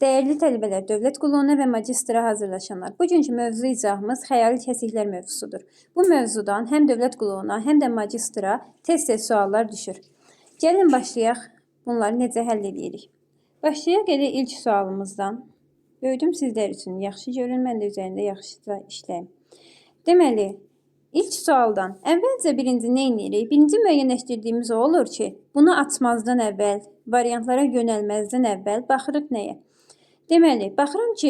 Değerli tələbələr, dövlət qulluğuna və magistra hazırlaşanlar, bugünkü mövzu izahımız xəyali kəsiklər mövzusudur. Bu mövzudan həm dövlət qulluğuna, həm də magistra test suallar düşür. Gəlin başlayaq, bunları necə həll edirik. Başlayaq elə ilk sualımızdan. Böyüdüm sizlər üçün, yaxşı görün, mən də üzərində yaxşıca işləyim. Deməli, ilk sualdan əvvəlcə birinci nə edirik? Birinci müəyyənləşdirdiyimiz o olur ki, bunu açmazdan əvvəl, variantlara yönəlməzdən əvvəl baxırıq nəyə? Deməli, baxıram ki,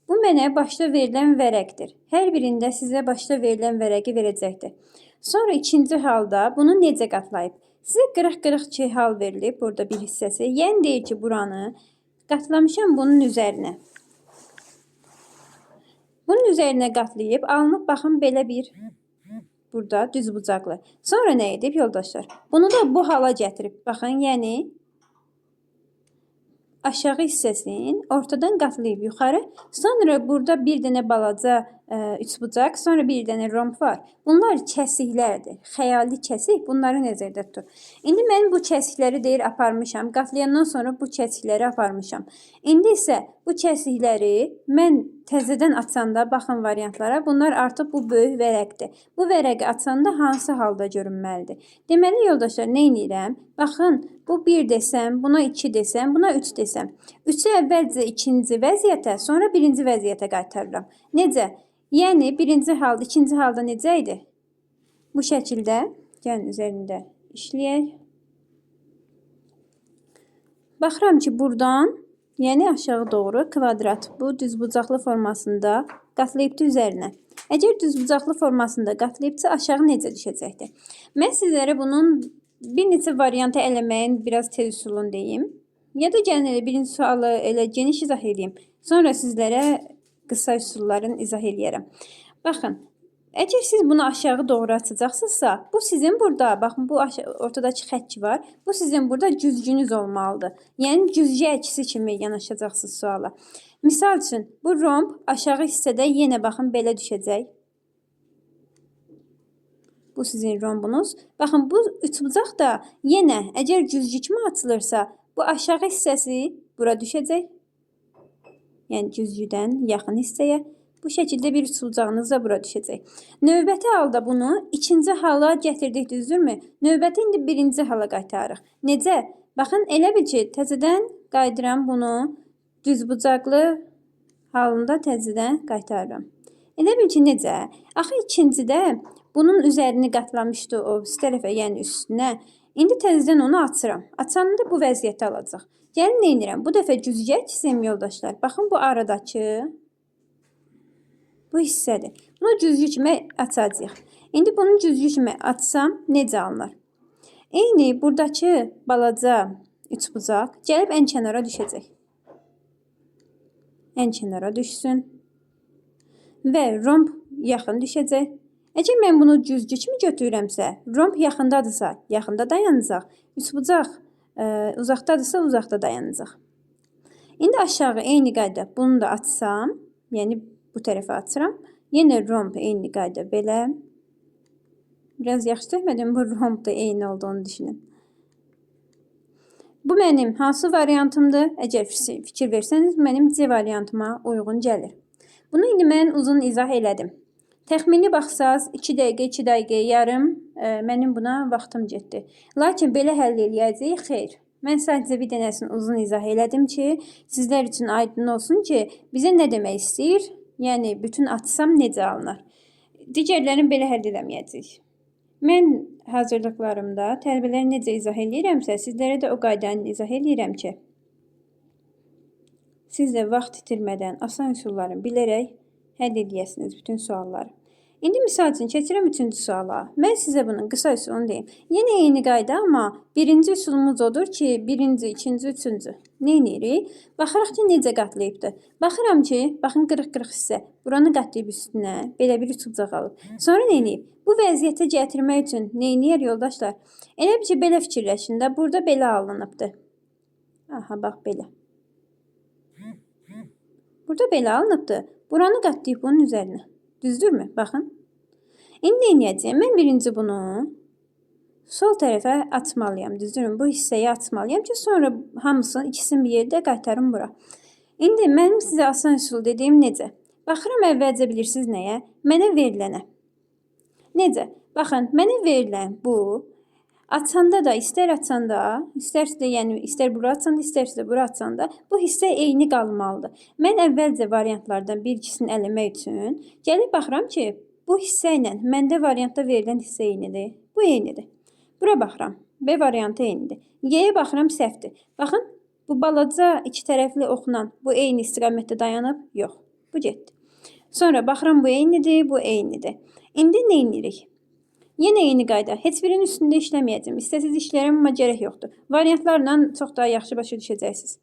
bu mənə başda verilən vərəqdir. Hər birində sizə başda verilən vərəqi verəcəkdir. Sonra ikinci halda bunu necə qatlayıb? Sizə qırıq-qırıq hal verilib, burada bir hissəsi. Yəni deyir ki, buranı qatlamışam bunun üzərinə. Bunun üzərinə qatlayıb, alınıb baxın belə bir burada düz bucaqlı. Sonra nə edib yoldaşlar? Bunu da bu hala gətirib. Baxın, yəni aşağı hissəsini ortadan qatlayıb yuxarı. Sonra burada bir dənə balaca üçbucaq, sonra bir dənə romb var. Bunlar kəsiklərdir. Xəyali kəsik bunları nəzərdə tutur. İndi mən bu kəsikləri deyir aparmışam. Qatlayandan sonra bu kəsikləri aparmışam. İndi isə bu kəsikləri mən təzədən açanda baxın variantlara. Bunlar artıq bu böyük vərəqdir. Bu vərəqi açanda hansı halda görünməlidir? Deməli yoldaşlar, nə edirəm? Baxın, bu 1 desəm, buna 2 desəm, buna 3 desəm. 3-ü əvvəlcə ikinci vəziyyətə, sonra birinci vəziyyətə qaytarıram. Necə? Yəni, birinci halda, ikinci halda necə idi? Bu şəkildə, gəlin üzərində işləyək. Baxıram ki, buradan, yəni aşağı doğru kvadrat bu düzbucaqlı formasında qatlayıbdır üzərinə. Əgər düzbucaqlı formasında qatlayıbsa, aşağı necə düşəcəkdir? Mən sizlərə bunun bir neçə variantı eləməyin biraz tez üsulunu deyim. Ya da gəlin elə birinci sualı elə geniş izah edeyim. Sonra sizlərə qısa üsulların izah edərəm. Baxın, əgər siz bunu aşağı doğru açacaqsınızsa, bu sizin burada, baxın bu ortadakı xətt var. Bu sizin burada güzgünüz olmalıdır. Yəni güzgü əksi kimi yanaşacaqsınız suala. Misal üçün, bu romb aşağı hissədə yenə baxın belə düşəcək. Bu sizin rombunuz. Baxın, bu üçbucaq da yenə əgər güzgü kimi açılırsa, bu aşağı hissəsi bura düşəcək. Yəni güzgüdən yaxın hissəyə. Bu şəkildə bir üçbucağınız da bura düşəcək. Növbəti halda bunu ikinci hala gətirdik, düzdürmü? Növbəti indi birinci hala qaytarırıq. Necə? Baxın, elə bil ki, təzədən qaydıram bunu düzbucaqlı halında təzədən qaytarıram. Elə bil ki, necə? Axı ikincidə bunun üzərini qatlamışdı o üst tərəfə, yəni üstünə. İndi təzədən onu açıram. Açanda bu vəziyyəti alacaq. Gəlin nə edirəm? Bu dəfə güzgü əksim yoldaşlar. Baxın, bu aradakı bu hissədir. Bunu güzgü kimi açacağıq. İndi bunun güzgü kimi açsam necə alınır? Eyni buradakı balaca üçbucaq gəlib ən kənara düşəcək. Ən kənara düşsün. Və romb yaxın düşəcək. Əgər mən bunu güzgü kimi götürürəmsə, romb yaxındadırsa, yaxında dayanacaq. Üçbucaq uzaqdadırsa, uzaqda dayanacaq. İndi aşağı eyni qayda bunu da açsam, yəni bu tərəfə açıram. Yenə romb eyni qayda belə. Biraz yaxşı söyləmədim, bu romb da eyni olduğunu düşünün. Bu mənim hansı variantımdır? Əgər fikir versəniz, mənim C variantıma uyğun gəlir. Bunu indi mən uzun izah elədim. Təxmini baxsaz 2 dəqiqə, 2 dəqiqə yarım mənim buna vaxtım getdi. Lakin belə həll eləyəcəyik, xeyr. Mən sadəcə bir dənəsini uzun izah elədim ki, sizlər üçün aydın olsun ki, bizə nə demək istəyir? Yəni, bütün açsam necə alınır? Digərlərini belə həll eləməyəcəyik. Mən hazırlıqlarımda tələbələri necə izah eləyirəmsə, sizlərə də o qaydanı izah eləyirəm ki, siz də vaxt itirmədən asan üsullarını bilərək həll edəsiniz bütün sualları. İndi misal üçün keçirəm 3-cü suala. Mən sizə bunun qısa üsulunu deyim. Yenə eyni qayda, amma birinci üsulumuz odur ki, birinci, ikinci, üçüncü. Nə edirik? Baxırıq ki, necə qatlayıbdır. Baxıram ki, baxın qırıq-qırıq hissə. Buranı qatlayıb üstünə belə bir üçbucaq alıb. Sonra nə edib? Bu vəziyyətə gətirmək üçün nə edir yoldaşlar? Elə bir ki, belə fikirləşin də, burada belə alınıbdır. Aha, bax belə. Burada belə alınıbdır. Buranı qatlayıb bunun üzərinə. Düzdürmü? Baxın. İndi neyəcəyəm? Mən birinci bunu sol tərəfə açmalıyam. Düzdürmü? Bu hissəyi açmalıyam ki, sonra hamısını, ikisini bir yerdə qaytarım bura. İndi mənim sizə asan üsul dediyim necə? Baxıram əvvəlcə bilirsiniz nəyə? Mənə verilənə. Necə? Baxın, mənə verilən bu açanda da, istər açanda, istərsə də, yəni istər bura açanda, istərsə də bura açanda bu hissə eyni qalmalıdır. Mən əvvəlcə variantlardan bir ikisini eləmək üçün gəlib baxıram ki, bu hissə ilə məndə variantda verilən hissə eynidir. Bu eynidir. Bura baxıram. B variantı eynidir. Y-yə baxıram, səhvdir. Baxın, bu balaca iki tərəfli oxla bu eyni istiqamətdə dayanıb? Yox. Bu getdi. Sonra baxıram, bu eynidir, bu eynidir. İndi nə edirik? Yenə eyni qayda. Heç birinin üstündə işləməyəcəm. İstəsiz işləyərəm, amma gərək yoxdur. Variantlarla çox daha yaxşı başa düşəcəksiniz.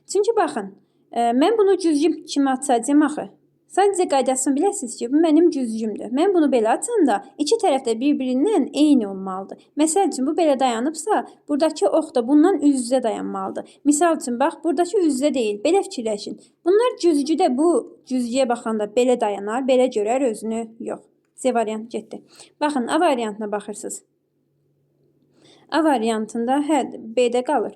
Çünki baxın, mən bunu cüzgüm kimi açacağım axı. Sadəcə qaydasını biləsiniz ki, bu mənim cüzgümdür. Mən bunu belə açanda iki tərəf də bir-birindən eyni olmalıdır. Məsəl üçün, bu belə dayanıbsa, buradakı ox da bundan üz-üzə dayanmalıdır. Misal üçün, bax, buradakı üz-üzə deyil. Belə fikirləşin. Bunlar cüzgüdə bu cüzgüyə baxanda belə dayanar, belə görər özünü, yox. C variant getdi. Baxın, A variantına baxırsınız. A variantında B-də qalır.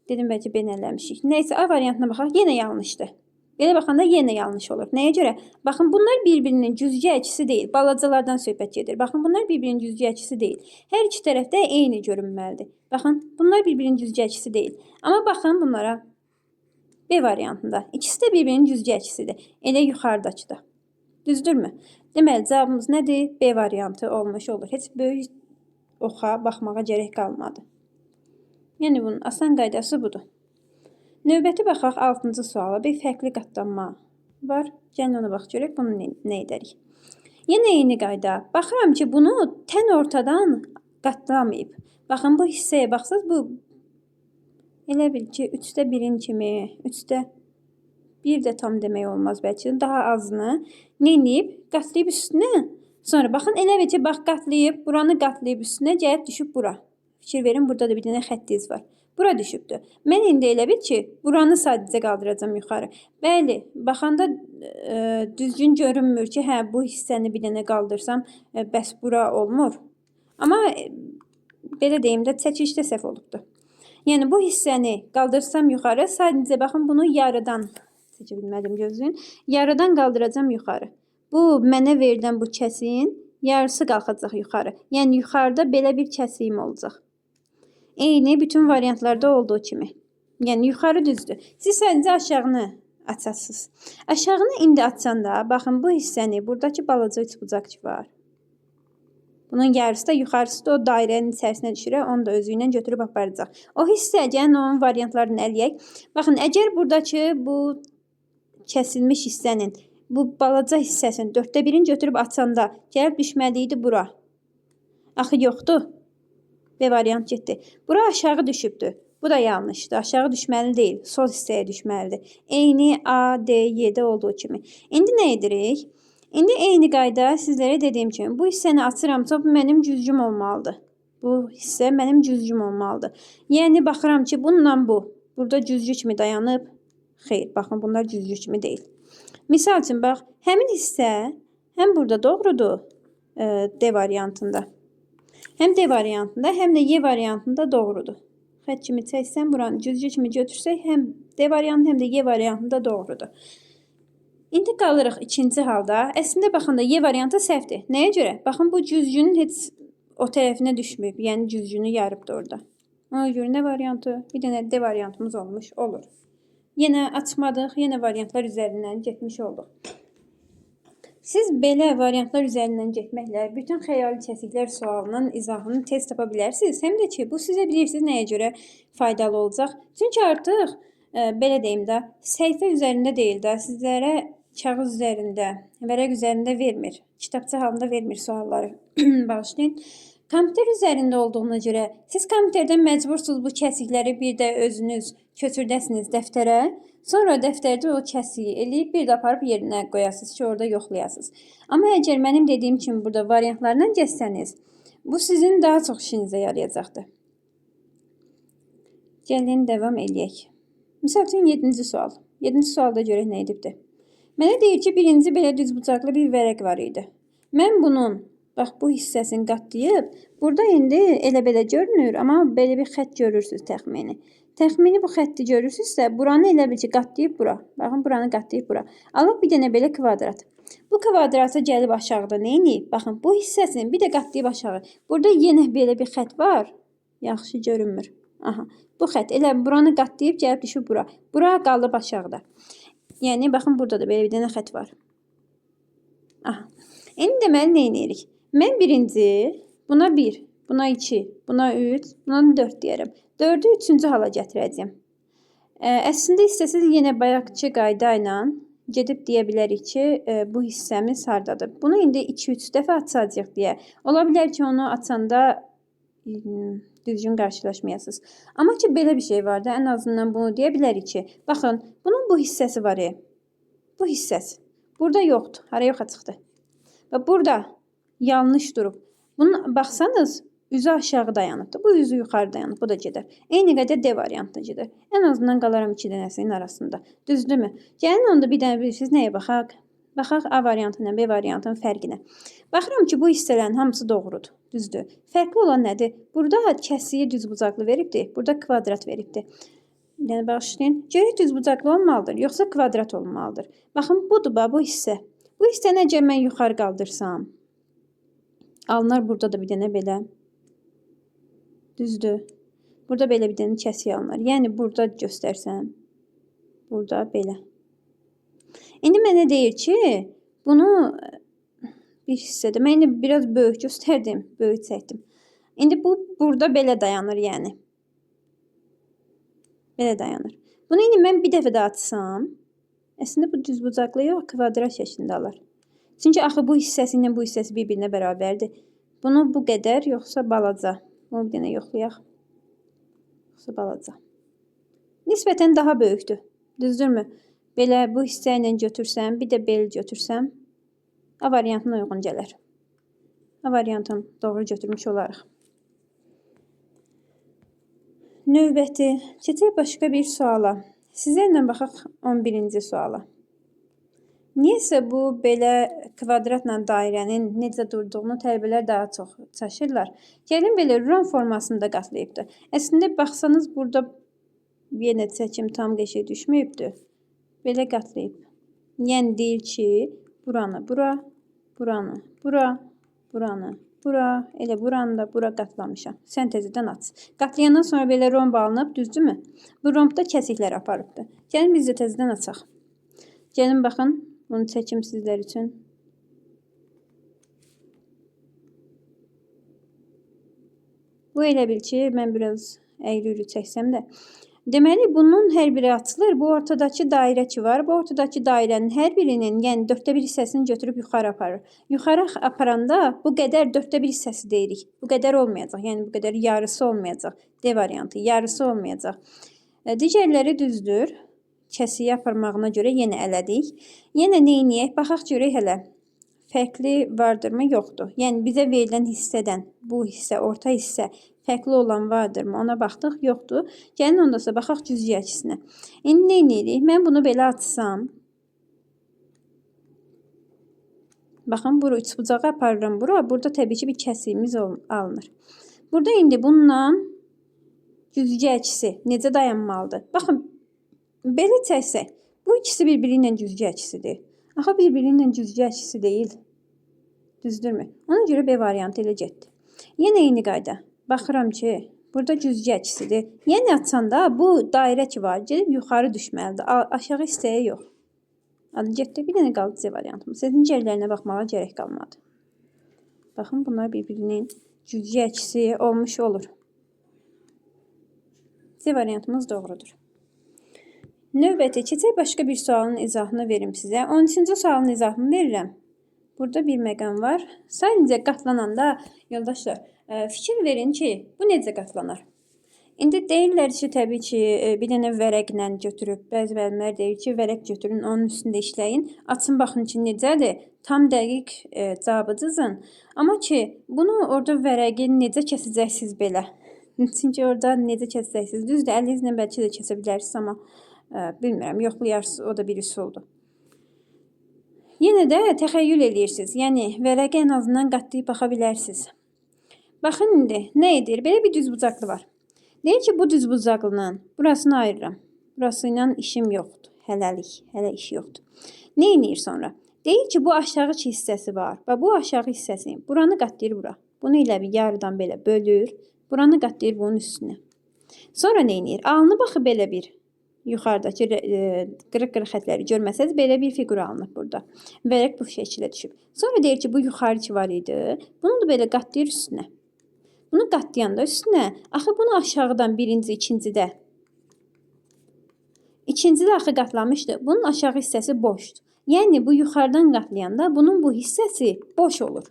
Dedim, bəlkə B-ni eləmişik. Nəysə, A variantına baxaq, yenə yanlışdır. Belə baxanda yenə yanlış olur. Nəyə görə? Baxın, bunlar bir-birinin cüzgü əkisi deyil. Balacalardan söhbət gedir. Baxın, bunlar bir-birinin cüzgü əkisi deyil. Hər iki tərəfdə eyni görünməlidir. Baxın, bunlar bir-birinin cüzgü əkisi deyil. Amma baxın bunlara. B variantında. İkisi də bir-birinin cüzgü əkisidir. Elə yuxarıdakı da. Düzdürmü? Deməli, cavabımız nədir? B variantı olmuş olur. Heç böyük oxa baxmağa gərək qalmadı. Yəni, bunun asan qaydası budur. Növbəti baxaq 6-cı suala. Bir fərqli qatlanma var. Gəlin ona bax görək, bunu nə edərik? Yenə eyni qayda. Baxıram ki, bunu tən ortadan qatlamayıb. Baxın, bu hissəyə baxsaq, bu elə bil ki, 3də 1-in kimi, 3də 1 də tam demək olmaz bəlkə. Daha azını nə edib? Qatlayıb üstünə. Sonra baxın, elə bil ki, bax, qatlayıb, buranı qatlayıb üstünə, gəlib düşüb bura. Fikir verin, burada da bir dənə xətt iz var. Bura düşübdür. Mən indi elə bil ki, buranı sadəcə qaldıracam yuxarı. Bəli, baxanda düzgün görünmür ki, hə, bu hissəni bir dənə qaldırsam, bəs bura olmur. Amma belə deyim də, çəkilişdə səhv olubdur. Yəni, bu hissəni qaldırsam yuxarı, sadəcə baxın, bunu yarıdan, seçə bilmədim gözün, yarıdan qaldıracam yuxarı. Bu, mənə verilən bu kəsiyin yarısı qalxacaq yuxarı. Yəni, yuxarıda belə bir kəsiyim olacaq. Eyni bütün variantlarda olduğu kimi. Yəni, yuxarı düzdür. Siz sadəcə aşağını açasınız. Aşağını indi açanda, baxın, bu hissəni, buradakı balaca üçbucaq ki var. Bunun yarısı da yuxarısı da o dairənin içərisinə düşür, onu da özü ilə götürüb aparacaq. O hissə, gəlin onun variantlarını ələyək. Baxın, əgər buradakı bu kəsilmiş hissənin, bu balaca hissəsini 4də 1-in götürüb açanda gəlib düşməliydi bura. Axı yoxdur. B variant getdi. Bura aşağı düşübdür. Bu da yanlışdır. Aşağı düşməli deyil. Sol hissəyə düşməlidir. Eyni A, D, Y-də olduğu kimi. İndi nə edirik? İndi eyni qayda sizlərə dediyim kimi. Bu hissəni açıramsa, bu mənim cüzgüm olmalıdır. Bu hissə mənim cüzgüm olmalıdır. Yəni, baxıram ki, bununla bu. Burada cüzgü kimi dayanıb. Xeyr, baxın, bunlar cüzgü kimi deyil. Misal üçün, bax, həmin hissə həm burada doğrudur D variantında. Həm D variantında, həm də Y variantında doğrudur. Xətt kimi çəksəm, buranı cüzgü kimi götürsək, həm D variantı, həm də Y variantında doğrudur. İndi qalırıq ikinci halda. Əslində, baxın da, Y variantı səhvdir. Nəyə görə? Baxın, bu cüzgünün heç o tərəfinə düşməyib. Yəni, cüzgünü yarıbdır orada. Ona görə nə variantı? Bir dənə D variantımız olmuş olur. Yenə açmadıq, yenə variantlar üzərindən getmiş olduq. Siz belə variantlar üzərindən getməklə bütün xəyali kəsiklər sualının izahını tez tapa bilərsiniz. Həm də ki, bu sizə bilirsiniz nəyə görə faydalı olacaq. Çünki artıq, belə deyim də, səhifə üzərində deyil də, sizlərə kağız üzərində, vərəq üzərində vermir. Kitabça halında vermir sualları. Bağışlayın. Kompüter üzərində olduğuna görə siz kompüterdən məcbursunuz bu kəsikləri bir də özünüz köçürdəsiniz dəftərə. Sonra dəftərdə o kəsiyi eləyib bir də aparıb yerinə qoyasınız ki, orada yoxlayasınız. Amma əgər mənim dediyim kimi burada variantlarla gəzsəniz, bu sizin daha çox işinizə yarayacaqdır. Gəlin, davam eləyək. Misal üçün, 7-ci sual. 7-ci sualda görək nə edibdir. Mənə deyir ki, birinci belə düzbucaqlı bir vərəq var idi. Mən bunun, bax, bu hissəsini qatlayıb, burada indi elə belə görünür, amma belə bir xətt görürsünüz təxmini. Təxmini bu xətti görürsünüzsə, buranı elə bil ki, qatlayıb bura. Baxın, buranı qatlayıb bura. Alıb bir dənə belə kvadrat. Bu kvadratı gəlib aşağıda nə edib? Baxın, bu hissəsini bir də qatlayıb aşağı. Burada yenə belə bir xətt var. Yaxşı görünmür. Aha, bu xətt elə buranı qatlayıb gəlib düşüb bura. Bura qalıb aşağıda. Yəni, baxın, burada da belə bir dənə xətt var. Aha. İndi deməli nə edirik? Mən birinci, buna 1, buna 2, buna 3, buna 4 deyərəm. 4'ü 3-cü hala gətirəcəm. Əslində istəsəz yenə bayaqçı qayda ilə gedib deyə bilərik ki, bu hissəmiz hardadır. Bunu indi 2-3 dəfə açacağıq deyə. Ola bilər ki, onu açanda düzgün qarşılaşmayasınız. Amma ki, belə bir şey var da, ən azından bunu deyə bilərik ki, baxın, bunun bu hissəsi var. Bu hissəsi. Burada yoxdur. Hara yoxa çıxdı. Və burada yanlış durub. Bunun baxsanız, üzü aşağı dayanıbdır. Bu üzü yuxarı dayanıb. Bu da gedər. Eyni qədər D variantına gedər. Ən azından qalaram 2 dənəsinin arasında. Düzdürmü? Gəlin onda bir dənə bilirsiniz nəyə baxaq? Baxaq A variantı ilə B variantının fərqinə. Baxıram ki, bu hissələrin hamısı doğrudur. Düzdür. Fərqli olan nədir? Burada kəsiyi düzbucaqlı veribdir. Burada kvadrat veribdir. Yəni bağışlayın. Görək düzbucaqlı olmalıdır, yoxsa kvadrat olmalıdır. Baxın, budur bu hissə. Bu hissəni əgər mən yuxarı qaldırsam, alınar burada da bir dənə belə. Düzdür. Burada belə bir dənə kəsik alınır. Yəni, burada göstərsəm, burada belə. İndi mənə deyir ki, bunu bir hissədə, mən indi biraz böyük göstərdim, böyük çəkdim. İndi bu, burada belə dayanır, yəni. Belə dayanır. Bunu indi mən bir dəfə də açsam, əslində bu düzbucaqlı yox, kvadrat şəklində alır. Çünki axı bu hissəsi ilə bu hissəsi bir-birinə bərabərdir. Bunu bu qədər, yoxsa balaca. Bunu bir dənə yoxlayaq. Yoxsa balaca. Nisbətən daha böyükdür. Düzdürmü? Belə bu hissə ilə götürsəm, bir də belə götürsəm, A variantına uyğun gələr. A variantını doğru götürmüş olarıq. Növbəti, keçək başqa bir suala. Sizlərlə baxaq 11-ci suala. Niyəsə bu belə kvadratla dairənin necə durduğunu tələbələr daha çox çaşırlar. Gəlin belə rom formasında qatlayıbdır. Əslində baxsanız burada yenə çəkim tam qəşəng düşməyibdir. Belə qatlayıb. Yəni deyir ki, buranı bura, buranı bura, buranı bura, elə buranı da bura qatlamışam. Sentezdən aç. Qatlayandan sonra belə romb alınıb, düzdürmü? Bu rombda kəsiklər aparıbdır. Gəlin biz də təzədən açaq. Gəlin baxın. Bunu çəkim sizlər üçün. Bu elə bil ki, mən biraz əyri-üyrü çəksəm də. Deməli, bunun hər biri açılır. Bu ortadakı dairə ki var. Bu ortadakı dairənin hər birinin, yəni 4də 1 hissəsini götürüb yuxarı aparır. Yuxarı aparanda bu qədər 4də 1 hissəsi deyirik. Bu qədər olmayacaq. Yəni bu qədər yarısı olmayacaq. D variantı. Yarısı olmayacaq. Digərləri düzdür. Kəsiyi aparmağına görə yenə elədik. Yenə neyniyək? Baxaq görək hələ. Fərqli vardırmı? Yoxdur. Yəni bizə verilən hissədən bu hissə, orta hissə fərqli olan vardırmı? Ona baxdıq. Yoxdur. Gəlin ondasa baxaq cüzgə əkisinə. İndi neynirik? Mən bunu belə açsam. Baxın, bu üçbucağı aparıram bura. Burada təbii ki bir kəsiyimiz alınır. Burada indi bununla cüzgə əkisi necə dayanmalıdır? Baxın. Belə çəksək, bu ikisi bir-biri ilə cüzgə əkisidir. Axı bir-biri ilə cüzgə əkisi deyil. Düzdürmü? Ona görə B variantı ilə getdi. Yenə eyni qayda. Baxıram ki, burada cüzgə əkisidir. Yəni açanda bu dairə ki var, gedib yuxarı düşməlidir. Aşağı hissəyə yox. Adı getdi. Bir dənə qaldı C variantımız. Sizin yerlərinə baxmağa gərək qalmadı. Baxın, bunlar bir-birinin cüzgə əkisi olmuş olur. C variantımız doğrudur. Növbəti, keçək başqa bir sualın izahını verim sizə. 13-cü sualın izahını verirəm. Burada bir məqam var. Sadəcə qatlananda, yoldaşlar, fikir verin ki, bu necə qatlanar? İndi deyirlər ki, təbii ki, bir dənə vərəqlə götürüb, bəzi müəllimlər deyir ki, vərəq götürün, onun üstündə işləyin. Açın, baxın ki, necədir? Tam dəqiq cavabı cızın. Amma ki, bunu orada vərəqi necə kəsəcəksiniz belə? Çünki orada necə kəsəcəksiniz? Düzdür, əlinizlə bəlkə də kəsə bilərsiniz, amma bilmirəm, yoxlayarsınız, o da bir üsuldur. Yenə də təxəyyül edirsiniz. Yəni, vərəqə ən azından qatlayıb baxa bilərsiniz. Baxın indi, nə edir? Belə bir düzbucaqlı var. Deyir ki, bu düzbucaqlının burasını ayırıram. Burası ilə işim yoxdur. Hələ iş yoxdur. Nə edir sonra? Deyir ki, bu aşağı hissəsi var. Və bu aşağı hissəsi buranı qatlayır bura. Bunu elə bir yarıdan belə bölür. Buranı qatlayır bunun üstünə. Sonra nə edir? Alnı baxıb belə bir yuxarıdakı qırıq-qırıq xətləri görməsəz belə bir fiqur alınıb burada. Vərəq bu şəkildə düşüb. Sonra deyir ki, bu yuxarı var idi. Bunu da belə qatlayır üstünə. Bunu qatlayanda üstünə, axı bunu aşağıdan birinci, ikincidə axı qatlamışdı. Bunun aşağı hissəsi boşdur. Yəni bu yuxarıdan qatlayanda bunun bu hissəsi boş olur.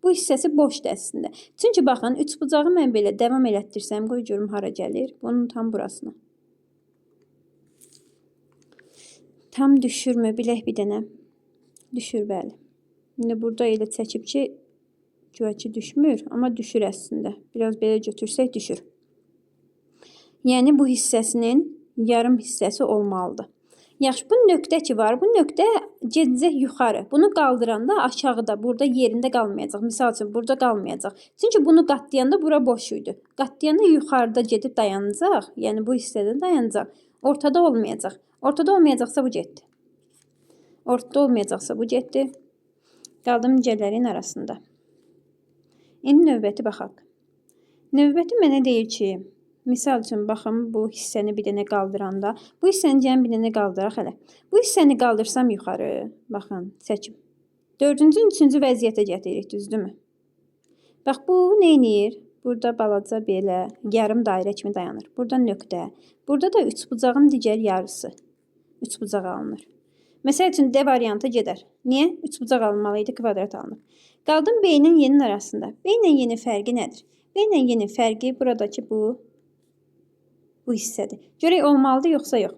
Bu hissəsi boşdur əslində. Çünki baxın, üçbucağı mən belə davam elətdirsəm, qoy görüm hara gəlir. Bunun tam burasına. Tam düşürmü? Bilək bir dənə. Düşür, bəli. İndi burada elə çəkib ki, güya ki düşmür, amma düşür əslində. Biraz belə götürsək düşür. Yəni bu hissəsinin yarım hissəsi olmalıdır. Yaxşı, bu nöqtə ki var, bu nöqtə gedəcək yuxarı. Bunu qaldıranda aşağıda, burada yerində qalmayacaq. Misal üçün, burada qalmayacaq. Çünki bunu qatlayanda bura boş idi. Qatlayanda yuxarıda gedib dayanacaq. Yəni bu hissədə dayanacaq. Ortada olmayacaq. Ortada olmayacaqsa bu getdi. Ortada olmayacaqsa bu getdi. Qaldım nicələrin arasında. İndi növbəti baxaq. Növbəti mənə deyir ki, misal üçün, baxın, bu hissəni bir dənə qaldıranda, bu hissəni gəlin bir dənə qaldıraq hələ. Bu hissəni qaldırsam yuxarı, baxın, çəkim. 4-cü, 3-cü vəziyyətə gətiririk, düzdürmü? Bax, bu neynir? Burada balaca belə yarım dairə kimi dayanır. Burada nöqtə. Burada da üçbucağın digər yarısı. Üçbucaq alınır. Məsəl üçün, D variantı gedər. Niyə? Üçbucaq alınmalıydı, kvadrat alınır. Qaldım B-nin yenin arasında. B-nin yenin fərqi nədir? B-nin yenin fərqi buradakı bu hissədir. Görək olmalıdır, yoxsa yox.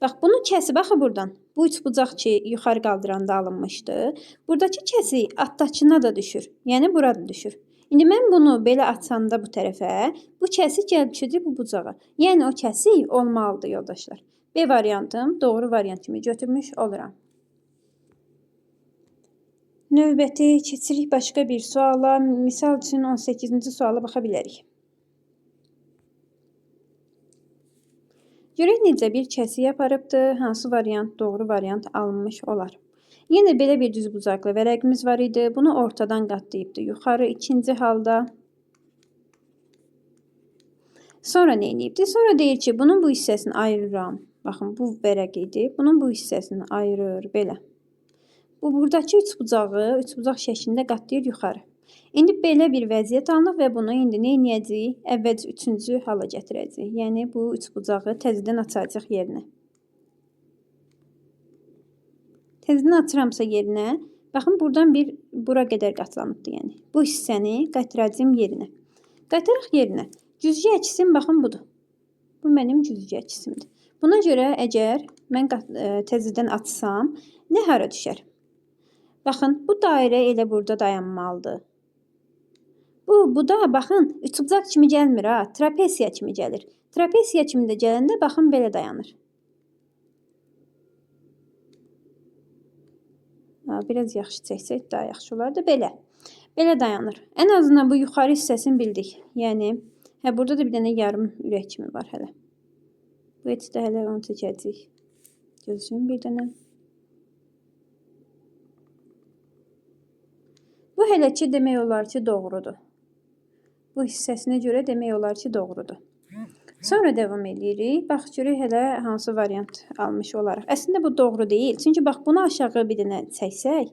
Bax, bunu kəsib, baxı buradan. Bu üçbucaq ki, yuxarı qaldıranda alınmışdı. Buradakı kəsi altdakına da düşür. Yəni, burada düşür. İndi mən bunu belə açanda bu tərəfə, bu kəsi gəlib düşəcək bu bucağa. Yəni, o kəsi olmalıdır, yoldaşlar. B variantım doğru variant kimi götürmüş oluram. Növbəti keçirik başqa bir suala. Misal üçün 18-ci suala baxa bilərik. Görək necə bir kəsi aparıbdır, hansı variant doğru variant alınmış olar. Yenə belə bir düzbucaqlı vərəqimiz var idi. Bunu ortadan qatlayıbdır yuxarı ikinci halda. Sonra nə edibdir? Sonra deyir ki, bunun bu hissəsini ayırıram. Baxın, bu vərəq idi. Bunun bu hissəsini ayırır belə. Bu buradakı üçbucaq şəklində qatlayır yuxarı. İndi belə bir vəziyyət alınıq və bunu indi nə edəcəyik? Əvvəlcə 3-cü hala gətirəcəyik. Yəni bu üçbucağı təzədən açacaq yerinə. Təzədən açıramsa yerinə, baxın buradan bura qədər qatlanıbdır yəni. Bu hissəni qaytaracağım yerinə. Qaytaraq yerinə. Cüzgə əkisim baxın budur. Bu mənim cüzgə əkisimdir. Buna görə əgər mən təzədən açsam, nə hara düşər? Baxın, bu dairə elə burada dayanmalıdır. Bu da baxın, üçbucaq kimi gəlmir ha, trapesiya kimi gəlir. Trapesiya kimi də gələndə baxın belə dayanır. Biraz yaxşı çəksək daha yaxşı olardı. Belə dayanır. Ən azından bu yuxarı hissəsini bildik. Yəni, burada da bir dənə yarım ürək kimi var hələ. Bu etdə hələ onu çəkəcəyik. Gözlüyüm bir dənə. Bu hələ ki demək olar ki doğrudur. Bu hissəsinə görə demək olar ki doğrudur. Sonra davam edirik. Bax, görək hələ hansı variant almış olaraq. Əslində bu doğru deyil. Çünki bax, bunu aşağı bir dənə çəksək,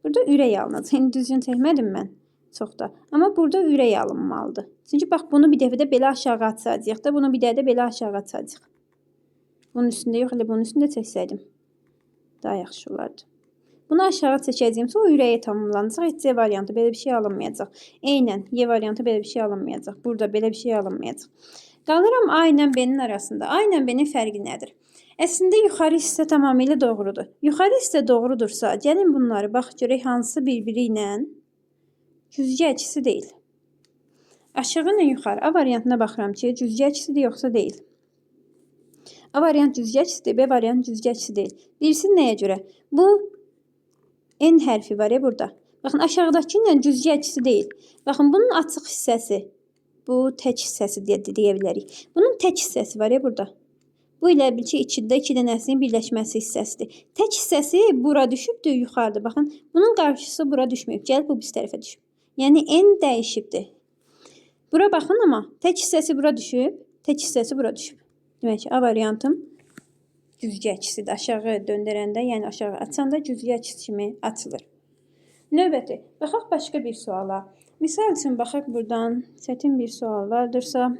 burada ürək alınacaq. Yəni, düzgün çəkmədim mən çox da. Amma burada ürək alınmalıdır. Çünki bax, bunu bir dəfədə belə aşağı açacaq da, bunu bir dəfədə belə aşağı açacaq. Bunun üstündə yox, elə bunun üstündə çəksəydim daha yaxşı olardı. Bunu aşağı çəkəcəyimsə, o ürəyə tamamlanacaq. Heç C variantı belə bir şey alınmayacaq. Eynən, Y variantı belə bir şey alınmayacaq. Burada belə bir şey alınmayacaq. Qalıram A ilə B-nin arasında. A ilə B-nin fərqi nədir? Əslində, yuxarı hissə tamamilə doğrudur. Yuxarı hissə doğrudursa, gəlin bunları, bax, görək hansı bir-biri ilə cüzgə əkisi deyil. Aşağı ilə yuxarı. A variantına baxıram ki, cüzgə əkisidir, yoxsa deyil. A variant cüzgə əkisidir, B variant cüzgə əkisi deyil. Deyirsin nəyə görə? Bu N hərfi var ya burada. Baxın, aşağıdakı ilə cüzgə əkisi deyil. Baxın, bunun açıq hissəsi. bu tək hissəsi deyə bilərik. Bunun tək hissəsi var ya burada. Bu ilə bil ki, içində iki dənəsinin birləşməsi hissəsidir. Tək hissəsi bura düşübdür, yuxarıda. Baxın, bunun qarşısı bura düşməyib. Gəlib bu biz tərəfə düşüb. Yəni n dəyişibdir. Bura baxın amma tək hissəsi bura düşüb, tək hissəsi bura düşüb. Demək ki, A variantım güzgü əksidir. Aşağı döndürəndə, yəni aşağı açanda güzgü əksi kimi açılır. Növbəti, baxaq başqa bir suala. Misal üçün, baxaq buradan çətin bir sual vardırsa.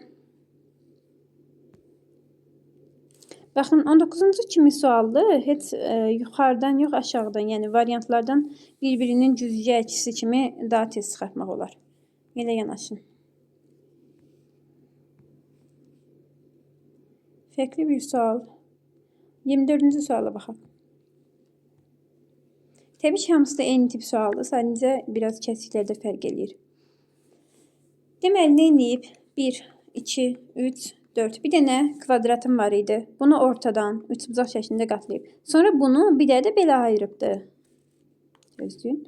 Baxın, 19-cu kimi sualdır. Heç yuxarıdan yox, aşağıdan, yəni variantlardan bir-birinin güzgü əksi kimi daha tez çıxartmaq olar. Elə yanaşın. Fərqli bir sual. 24-cü suala baxaq. Təbii ki, hamısı da eyni tip sualdır. Sadəcə biraz kəsiklərdə fərq eləyir. Deməli, nə edib? 1, 2, 3, 4. Bir dənə kvadratım var idi. Bunu ortadan üçbucaq şəklində qatlayıb. Sonra bunu bir də belə ayırıbdı. Gözləyin.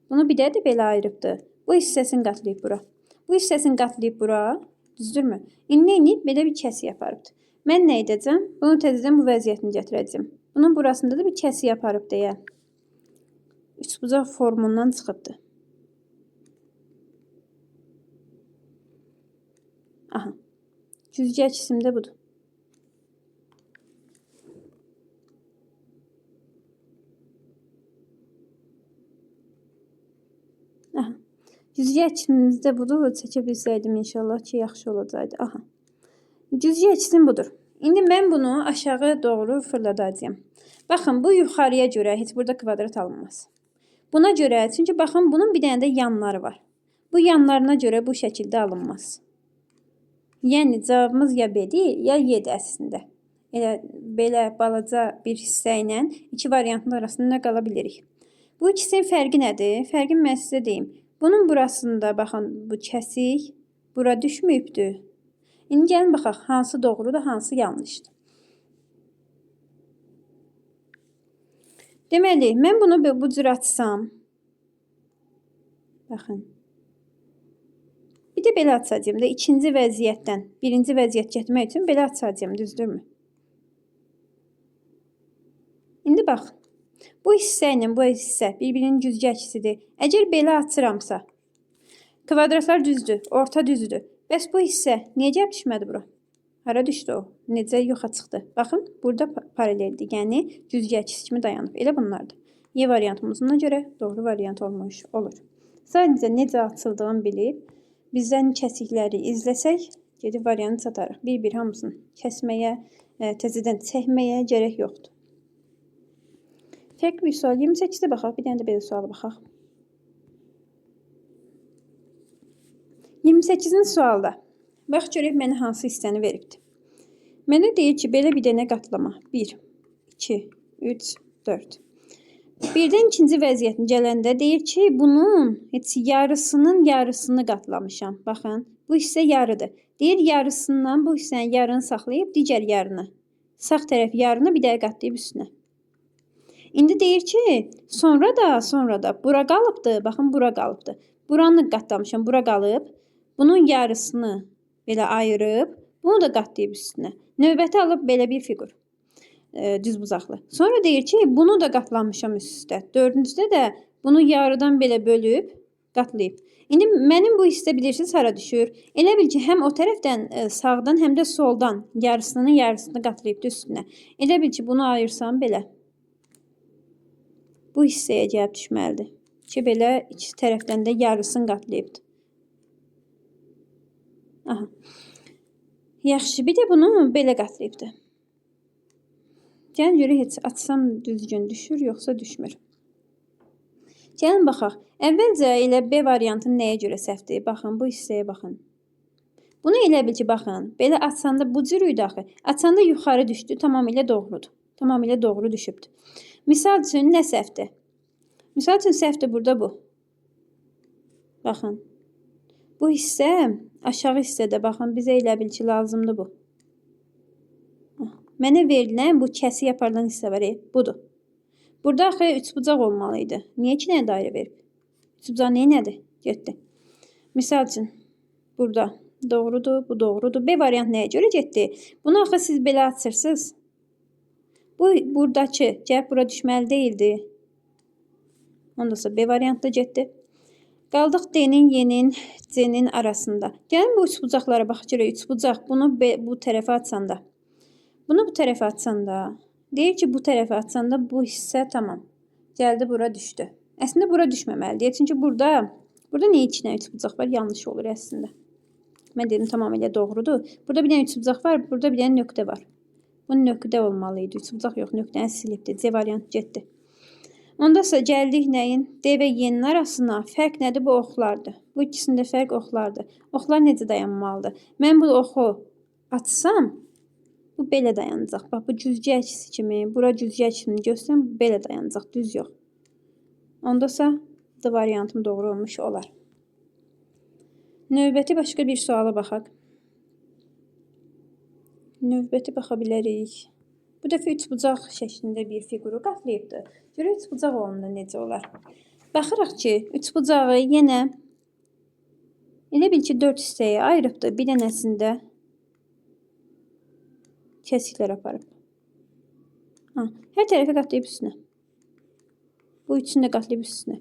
Bunu bir də belə ayırıbdı. Bu hissəsini qatlayıb bura. Bu hissəsini qatlayıb bura. Düzdürmü? İndi nə edib? Belə bir kəsik yaparıbdı. Mən nə edəcəm? Bunu təzədən bu vəziyyətini gətirəcəm. Bunun burasında da bir kəsik yaparıb deyə. Üçbucaq formundan çıxıbdı. Aha. Güzgü əksisim də budur. Aha. Güzgü əksimiz də budur. Çəkə bilsəydim inşallah ki, yaxşı olacaqdı. Aha. Güzgü əksim budur. İndi mən bunu aşağı doğru fırladacağım. Baxın, bu yuxarıya görə heç burada kvadrat alınmaz. Buna görə, çünki baxın, bunun bir dənə də yanları var. Bu yanlarına görə bu şəkildə alınmaz. Yəni, cavabımız ya B-dir, ya Y-dir əslində. Elə belə balaca bir hissə ilə iki variantın arasında nə qala bilirik. Bu ikisinin fərqi nədir? Fərqini mən sizə deyim. Bunun burasında, baxın, bu kəsik bura düşməyibdir. İndi gəlin baxaq, hansı doğrudur, hansı yanlışdır. Deməli, mən bunu bu cür açsam, baxın, bir də belə açacağım da ikinci vəziyyətdən birinci vəziyyət getmək üçün belə açacağım, düzdürmü? İndi bax, bu hissə ilə bu hissə bir-birinin güzgü əksidir. Əgər belə açıramsa, kvadratlar düzdür, orta düzdür. Bəs bu hissə niyə gəlib düşmədi bura? Hara düşdü o? Necə yoxa çıxdı? Baxın, burada paraleldir. Yəni, güzgü əksi kimi dayanıb. Elə bunlardır. Y variantımızına görə doğru variant olmuş olur. Sadəcə necə açıldığını bilib, bizdən kəsikləri izləsək, gedib variantı çatarıq. Bir-bir hamısını kəsməyə, təzədən çəkməyə gərək yoxdur. Fərqli bir sual. 28-də baxaq. Bir dənə də belə suala baxaq. 28-ci sualda. Bax, görək mənə hansı hissəni veribdir. Mənə deyir ki, belə bir dənə qatlama. 1, 2, 3, 4. Birdən ikinci vəziyyətin gələndə deyir ki, bunun heç yarısını qatlamışam. Baxın, bu hissə yarıdır. Deyir, yarısından bu hissənin yarını saxlayıb, digər yarını. Sağ tərəf yarını bir dəyə qatlayıb üstünə. İndi deyir ki, sonra da bura qalıbdır. Baxın, bura qalıbdır. Buranı qatlamışam, bura qalıb. Bunun yarısını belə ayırıb, bunu da qatlayıb üstünə. Növbəti alıb belə bir fiqur. Düzbucaqlı. Sonra deyir ki, bunu da qatlamışam üstə. Dördüncüdə də bunu yarıdan belə bölüb, qatlayıb. İndi mənim bu hissə bilirsiniz hara düşür? Elə bil ki, həm o tərəfdən sağdan, həm də soldan yarısını qatlayıb üstünə. Elə bil ki, bunu ayırsam belə. Bu hissəyə gəlib düşməlidir. Ki, belə iki tərəfdən də yarısını qatlayıbdır. Aha. Yaxşı, bir də bunu belə qatlayıbdır. Gəlin görək, heç açsam düzgün düşür, yoxsa düşmür. Gəlin baxaq. Əvvəlcə elə B variantının nəyə görə səhvdir? Baxın, bu hissəyə baxın. Bunu elə bil ki, baxın, belə açsanda bu cür idi axı. Açsanda yuxarı düşdü, tamamilə doğrudur. Tamamilə doğru düşübdür. Misal üçün nə səhvdir? Misal üçün səhvdir burada bu. Baxın. Bu hissə aşağı hissədə, baxın, bizə elə bil ki, lazımdır bu. Mənə verilən bu kəsi yaparılan hissə var, budur. Burada axı üçbucaq olmalıydı. Niyə 2 dənə dairə verib? Üçbucaq nədir? Getdi. Misal üçün, burada Doğrudur, bu doğrudur. B variant nəyə görə getdi? Bunu axı siz belə açırsınız. Bu buradakı cəhət bura düşməli deyildi. Ondan sonra B variantda getdi. Qaldıq D-nin, Y-nin, C-nin arasında. Gəlin bu üçbucaqlara bax görək. Üçbucaq bunu bu tərəfə açanda. Bunu bu tərəfə açanda. Deyir ki, bu tərəfə açanda bu hissə tamam. Gəldi bura düşdü. Əslində bura düşməməlidir. Çünki burada niyə 2 dənə üçbucaq var? Yanlış olur əslində. Mən dedim tamamilə doğrudur. Burada bir dənə üçbucaq var, burada bir dənə nöqtə var. Bu nöqtə olmalı idi. Üçbucaq yox, nöqtəni silibdi. C variantı getdi. Onda isə gəldik nəyin? D və Y-nin arasına. Fərq nədir? Bu oxlardır. Bu ikisində fərq oxlardır. Oxlar necə dayanmalıdır? Mən bu oxu açsam, bu belə dayanacaq. Bax, bu cüzgə əksisi kimi, bura cüzgə əksini göstərsəm, bu belə dayanacaq. Düz yox. Onda isə D variantım doğru olmuş olar. Növbəti başqa bir suala baxaq. Növbəti baxa bilərik. Bu dəfə üçbucaq şəklində bir fiquru qatlayıbdır. Görə üçbucaq olanda necə olar? Baxırıq ki, üçbucağı yenə elə bil ki 4 hissəyə ayırıbdır. Bir dənəsində kəsiklər aparıb. Hər tərəfə qatlayıb üstünə. Bu üçünü də qatlayıb üstünə.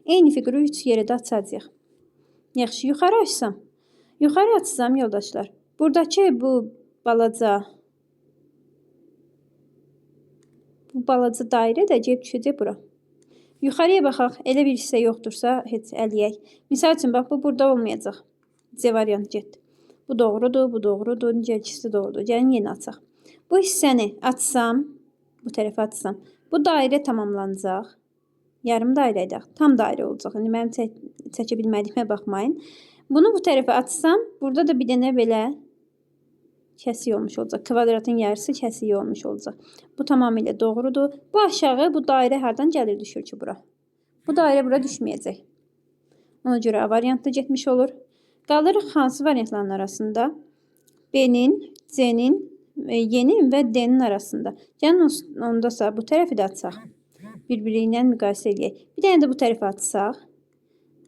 Eyni fiquru 3 yerə də açacağıq. Yaxşı, yuxarı açsam. Yuxarı açsam, yoldaşlar. Buradakı bu balaca dairə də gəlib düşəcək bura. Yuxarıya baxaq. Elə bir hissə yoxdursa, heç əliyək. Misal üçün, bax, bu burada olmayacaq. C variant getdi. Bu doğrudur, bu doğrudur. Necə ikisi doğrudur. Gəlin yeni açaq. Bu hissəni açsam, bu tərəfə açsam, bu dairə tamamlanacaq. Yarım dairə edək. Tam dairə olacaq. Yəni, mənim çəkə bilmədiyimə baxmayın. Bunu bu tərəfə açsam, burada da bir dənə belə kəsik olmuş olacaq. Kvadratın yarısı kəsik olmuş olacaq. Bu tamamilə doğrudur. Bu aşağı, bu dairə hardan gəlir düşür ki bura? Bu dairə bura düşməyəcək. Ona görə A variantda getmiş olur. Qalırıq hansı variantların arasında? B-nin, C-nin, Y-nin və D-nin arasında. Gəlin ondasa bu tərəfi də açaq. Bir-biri ilə müqayisə edək. Bir dənə də bu tərəfə açsaq.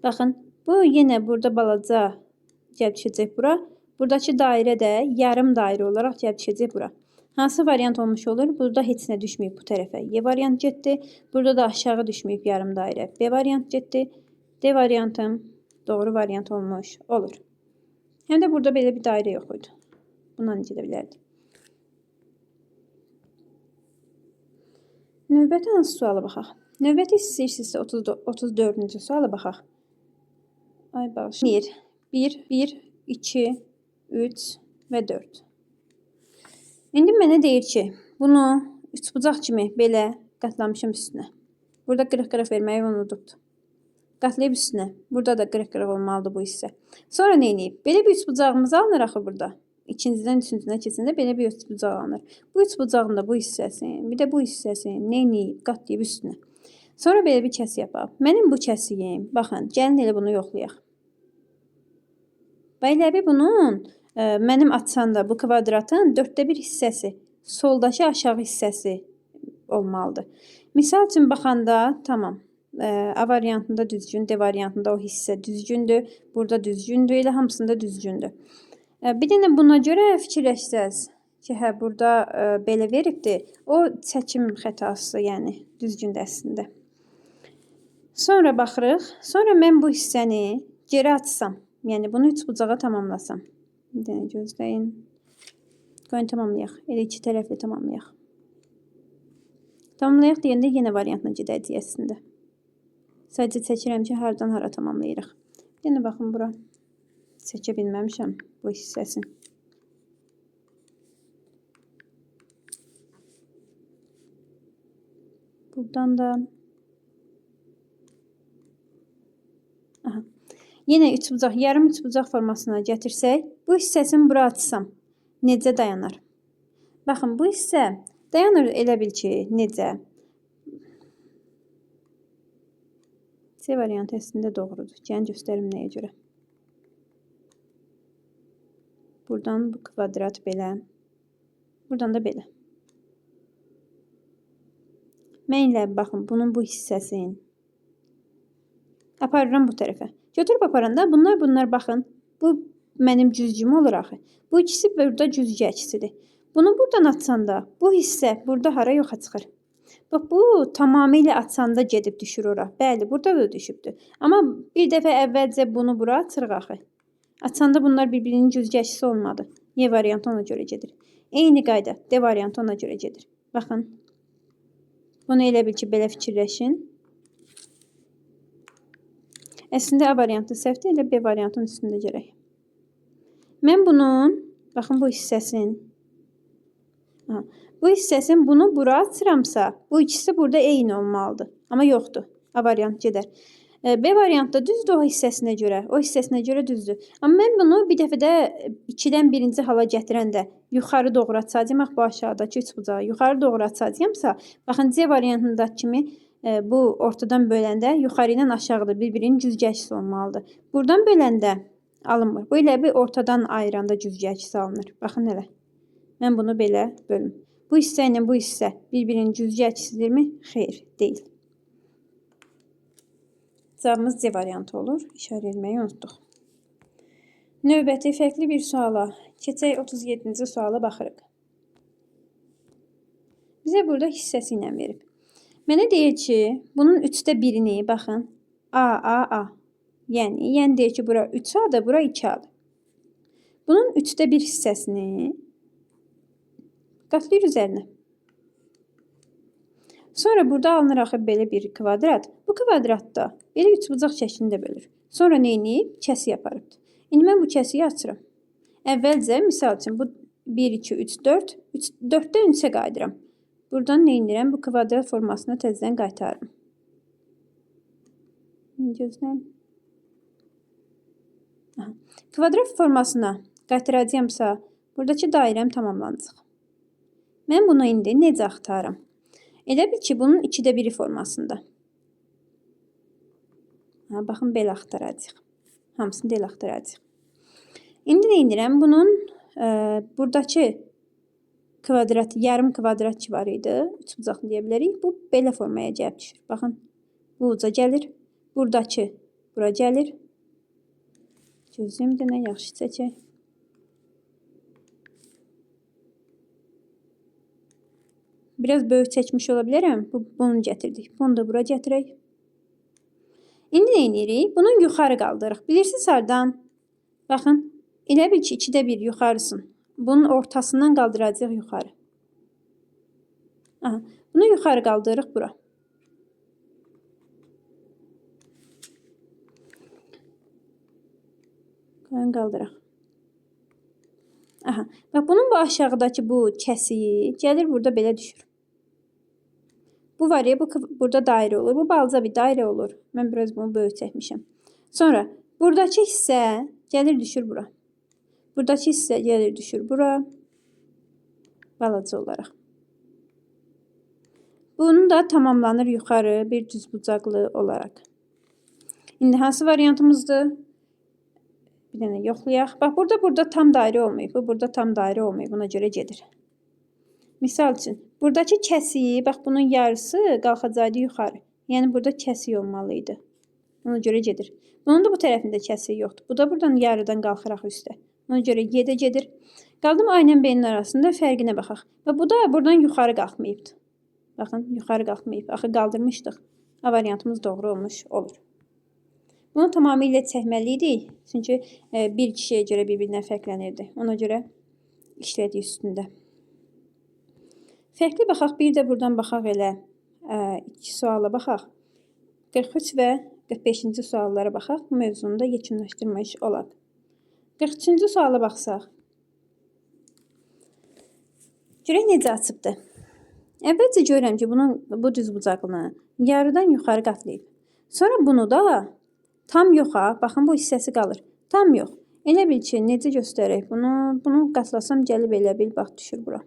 Baxın, bu yenə burada balaca gəlib düşəcək bura. Buradakı dairə də yarım dairə olaraq gəlib düşəcək bura. Hansı variant olmuş olur? Burada heç nə düşməyib bu tərəfə. Y variant getdi. Burada da aşağı düşməyib yarım dairə. B variant getdi. D variantım doğru variant olmuş olur. Həm də burada belə bir dairə yox idi. Bundan gedə bilərdik. Növbəti hansı suala baxaq? Növbəti istəyirsinizsə 34-cü suala baxaq. Ay bağışlayın. 1, 2, 3 və 4. İndi mənə deyir ki, bunu üçbucaq kimi belə qatlamışım üstünə. Burada qırıq-qırıq verməyi unudubdur. Qatlayıb üstünə. Burada da qırıq-qırıq olmalıdır bu hissə. Sonra nə edib? Belə bir üçbucağımızı alınır axı burada. İkincidən üçüncüsünə keçəndə belə bir üçbucaq alınır. Bu üçbucağın da bu hissəsini, bir də bu hissəsini nə edib? Qatlayıb üstünə. Sonra belə bir kəsik yapaq. Mənim bu kəsiyim, baxın, gəlin elə bunu yoxlayaq. Bayləbi bunun mənim açanda bu kvadratın 1/4 hissəsi, soldakı aşağı hissəsi olmalıdır. Misal üçün baxanda tamam. A variantında düzgün, D variantında o hissə düzgündür. Burada düzgündür, elə hamısında düzgündür. Bir dənə buna görə fikirləşsəz ki, hə, burada belə veribdir. O çəkim xətası, yəni düzgündür əslində. Sonra baxırıq. Sonra mən bu hissəni geri açsam, yəni bunu üçbucağa tamamlasam. Bir dənə gözləyin. Qoyun tamamlayaq. Elə iki tərəfli tamamlayaq. Tamamlayaq deyəndə yenə variantına gedəcəyik əslində. Sadəcə çəkirəm ki, hardan hara tamamlayırıq. Yenə baxın bura. Çəkə bilməmişəm bu hissəsini. Buradan da yenə üçbucaq, yarım üçbucaq formasına gətirsək, bu hissəsini bura açsam, necə dayanar? Baxın, bu hissə dayanır elə bil ki, necə? C variantı əslində doğrudur. Gəlin göstərim nəyə görə. Buradan bu kvadrat belə. Buradan da belə. Mən ilə baxın, bunun bu hissəsini aparıram bu tərəfə. Götürüb aparanda bunlar baxın. Bu mənim cüzcüm olur axı. Bu ikisi burada cüzcə əksidir. Bunu buradan açsanda bu hissə burada hara yoxa çıxır? Bax, bu tamamilə açanda gedib düşür ora. Bəli, burada da düşübdür. Amma bir dəfə əvvəlcə bunu bura açırıq axı. Açanda bunlar bir-birinin cüzcə əksisi olmadı. Y variantı ona görə gedir. Eyni qayda D variantı ona görə gedir. Baxın. Bunu elə bil ki, belə fikirləşin. Əslində A variantı səhvdir, elə B variantının üstündə gərək. Mən bunun, baxın bu hissəsin. Bu hissəsin bunu bura açıramsa, bu ikisi burada eyni olmalıdır. Amma yoxdur. A variantı gedər. B variantda düzdür o hissəsinə görə. O hissəsinə görə düzdür. Amma mən bunu bir dəfədə 2-dən birinci hala gətirəndə yuxarı doğru açacağım. Bu aşağıdakı üçbucağı yuxarı doğru açacağımsa, baxın C variantındakı kimi bu ortadan böləndə yuxarı ilə aşağıdır. Bir-birinin cüzgə əksisi olmalıdır. Buradan böləndə alınmır. Bu elə bir ortadan ayıranda cüzgə əksisi alınır. Baxın elə. Mən bunu belə bölüm. Bu hissə ilə bu hissə bir-birinin cüzgə əksisidirmi? Xeyr, deyil. Cavabımız C variantı olur. İşarə etməyi unutduq. Növbəti fərqli bir suala. Keçək 37-ci suala baxırıq. Bizə burada hissəsi ilə verib. Mənə deyir ki, bunun 3də birini, baxın, A. Yəni deyir ki, bura 3A'dır, bura 2A'dır. Bunun 3də bir hissəsini qatlayır üzərinə. Sonra burada alınır axı belə bir kvadrat. Bu kvadratda belə üçbucaq şəklində bölür. Sonra nə edib? Kəsi yaparıbdır. İndi mən bu kəsiyi açıram. Əvvəlcə, misal üçün, bu 1, 2, 3, 4. 4-dən 3-ə qayıdıram. Buradan nə edirəm? Bu kvadrat formasına təzədən qaytarırım. Gözləyim. Kvadrat formasına qaytaracağımsa, buradakı dairəm tamamlanacaq. Mən bunu indi necə axtarım? Elə bil ki, bunun 2də biri formasında. Baxın, belə axtaracaq. Hamısını belə axtaracaq. İndi nə edirəm? Bunun buradakı kvadrat, yarım kvadrat ki var idi. Üçbucaqlı deyə bilərik. Bu belə formaya gəlib düşür. Baxın, bu uca gəlir. Buradakı bura gəlir. Gözləyim də nə yaxşı çəkək. Biraz böyük çəkmiş ola bilərəm. Bunu gətirdik. Bunu da bura gətirək. İndi nə edirik? Bunu yuxarı qaldırırıq. Bilirsiniz hardan? Baxın. Elə bil ki, 2də bir yuxarısın. Bunun ortasından qaldıracaq yuxarı. Bunu yuxarı qaldırırıq bura. Qaldıraq. Bax, bunun bu aşağıdakı bu kəsiyi gəlir burada belə düşür. Bu var ya, burada dairə olur. Bu balaca bir dairə olur. Mən biraz bunu böyük çəkmişəm. Sonra buradakı hissə gəlir düşür bura. Buradakı hissə gəlir düşür bura. Balaca olaraq. Bunu da tamamlanır yuxarı bir düzbucaqlı olaraq. İndi hansı variantımızdır? Bir dənə yoxlayaq. Bax, burada tam dairə olmayıb. Bu burada tam dairə olmayıb. Buna görə gedir. Misal üçün, buradakı kəsiyi, bax, bunun yarısı qalxacaqdı yuxarı. Yəni, burada kəsiyi olmalıydı. Ona görə gedir. Bunun da bu tərəfində kəsiyi yoxdur. Bu da buradan yarıdan qalxıraq üstə. Ona görə Y-də gedir. Qaldım A ilə B-nin arasında fərqinə baxaq. Və bu da buradan yuxarı qalxmayıbdır. Baxın, yuxarı qalxmayıb. Axı, qaldırmışdıq. A variantımız doğru olmuş olur. Bunu tamamilə çəkməliydik. Çünki bir kişiyə görə bir-birindən fərqlənirdi. Ona görə işlədik üstündə. Fərqli baxaq, bir də buradan baxaq elə. İki suala baxaq. 43 və 45-ci suallara baxaq. Bu mövzunu da yekunlaşdırmış olaq. 43-cü suala baxsaq. Görək necə açıbdır. Əvvəlcə görürəm ki, bu düzbucaqlını yarıdan yuxarı qatlayıb. Sonra bunu da tam yoxa, baxın bu hissəsi qalır. Tam yox. Elə bil ki, necə göstərək bunu qatlasam gəlib elə bil, bax, düşür bura.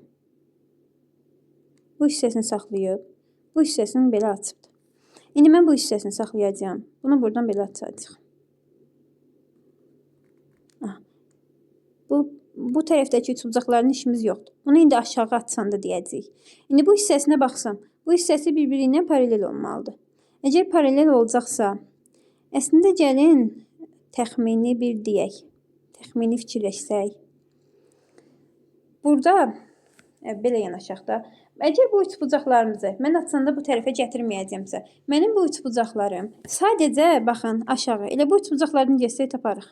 Bu hissəsini saxlayıb, bu hissəsini belə açıbdır. İndi mən bu hissəsini saxlayacağım. Bunu buradan belə açacaq. Bu tərəfdəki üçbucaqların işimiz yoxdur. Bunu indi aşağı açsanda deyəcəyik. İndi bu hissəsinə baxsam, bu hissəsi bir-birinə paralel olmalıdır. Əgər paralel olacaqsa, əslində gəlin təxmini bir deyək. təxmini fikirləşsək. Burada belə yanaşaq da. Əgər bu üçbucaqlarımızı mən açanda bu tərəfə gətirməyəcəmsə, mənim bu üçbucaqlarım sadəcə baxın aşağı. Elə bu üçbucaqlarını gəzsək taparıq.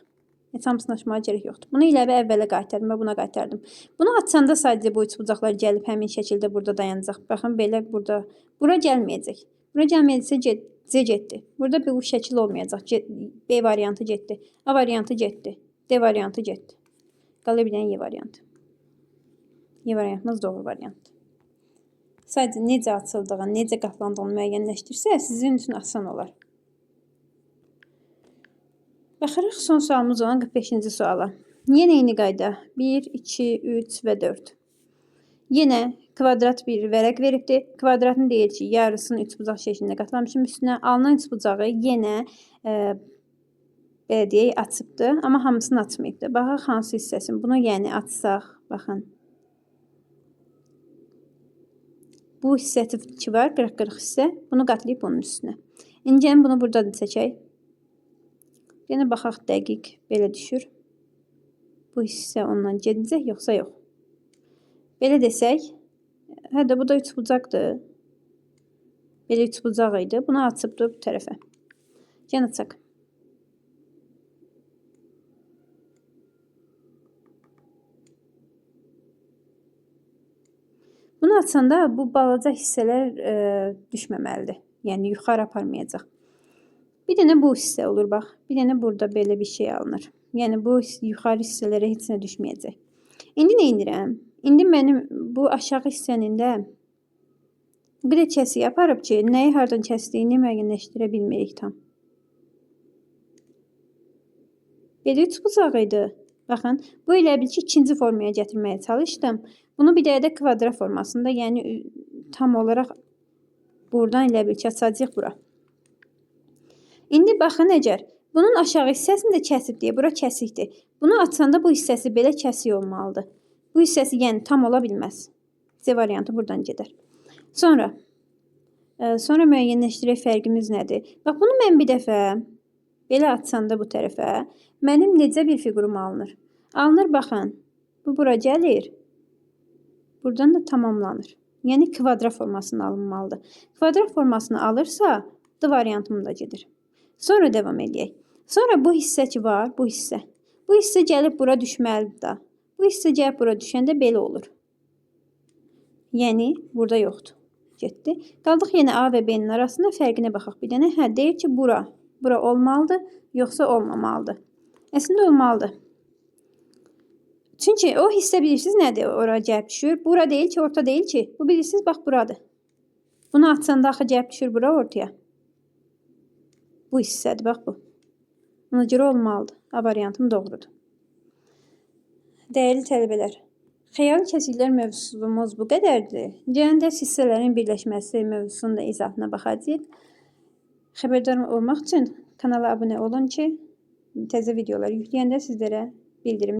Heç hamısını açmağa gerek yoxdur. Bunu ilə əvvələ qaytardım və buna qaytardım. Bunu açanda sadəcə bu üçbucaqlar gəlib həmin şəkildə burada dayanacaq. Baxın belə burada. Bura gəlməyəcək. Bura gəlməyəcəksə C getdi. Burada bu şəkil olmayacaq. B variantı getdi. A variantı getdi. D variantı getdi. Qalır bir dənə Y variantı. Y variantımız doğru variantdır. Sadəcə necə açıldığını, necə qatlandığını müəyyənləşdirsə, sizin üçün asan olar. Baxırıq son sualımız olan 45-ci suala. Yenə eyni qayda. 1, 2, 3 və 4. Yenə kvadrat bir vərəq veribdir. Kvadratını deyir ki, yarısını üçbucaq şəklində qatlamışım üstünə. Alınan üçbucağı yenə belə deyək, açıbdır. Amma hamısını açmayıbdır. Baxaq hansı hissəsini. Bunu yəni açsaq, baxın. Bu hissəsi ki var, qırıq-qırıq hissə. Bunu qatlayıb bunun üstünə. İndi bunu burada da çəkək. Yenə baxaq dəqiq belə düşür. Bu hissə ondan gedəcək, yoxsa yox. Belə desək, hədə bu da üçbucaqdır. Belə üçbucaq idi. Bunu açıbdır bu tərəfə. Yenə açaq. Bunu açanda bu balaca hissələr düşməməlidir. Yəni yuxarı aparmayacaq. Bir dənə bu hissə olur, bax. Bir dənə burada belə bir şey alınır. Yəni bu yuxarı hissələrə heç nə düşməyəcək. İndi nə edirəm? İndi mənim bu aşağı hissənin də bir də kəsiyi aparıb ki, nəyi hardan kəsdiyini müəyyənləşdirə bilmirik tam. Belə üçbucaq idi. Baxın, bu elə bil ki, ikinci formaya gətirməyə çalışdım. Bunu bir də kvadrat formasında, yəni tam olaraq buradan elə bil ki, açacağıq bura. İndi baxın, əgər bunun aşağı hissəsini də kəsib deyə, bura kəsikdir. Bunu açanda bu hissəsi belə kəsik olmalıdır. Bu hissəsi yəni tam ola bilməz. C variantı buradan gedər. Sonra müəyyənləşdirək fərqimiz nədir? Bax, bunu mən bir dəfə belə açanda bu tərəfə mənim necə bir figurum alınır? Alınır, baxın. Bu bura gəlir. Buradan da tamamlanır. Yəni kvadrat formasını alınmalıdır. Kvadrat formasını alırsa, D variantım da gedir. Sonra devam edək. Sonra bu hissə ki var, bu hissə. Bu hissə gəlib bura düşməlidir da. Bu hissə gəlib bura düşəndə belə olur. Yəni, burada yoxdur. Getdi. Qaldıq yenə A və B-nin arasında fərqinə baxaq bir dənə. Hə, deyir ki, bura olmalıdır, yoxsa olmamalıdır. Əslində olmalıdır. Çünki o hissə bilirsiniz nədir? Ora gəlib düşür. Bura deyil ki, orta deyil ki. Bu bilirsiniz, bax, buradır. Bunu açsanda axı gəlib düşür bura ortaya. Bu hissədir, bax bu. Ona görə olmalıdır. A variantım doğrudur. Dəyərli tələbələr, xəyali kəsiklər mövzumuz bu qədərdir. Gələn dərs hissələrin birləşməsi mövzusunun da izahına baxacağıq. Xəbərdar olmaq üçün kanala abunə olun ki, təzə videolar yükləyəndə sizlərə bildirim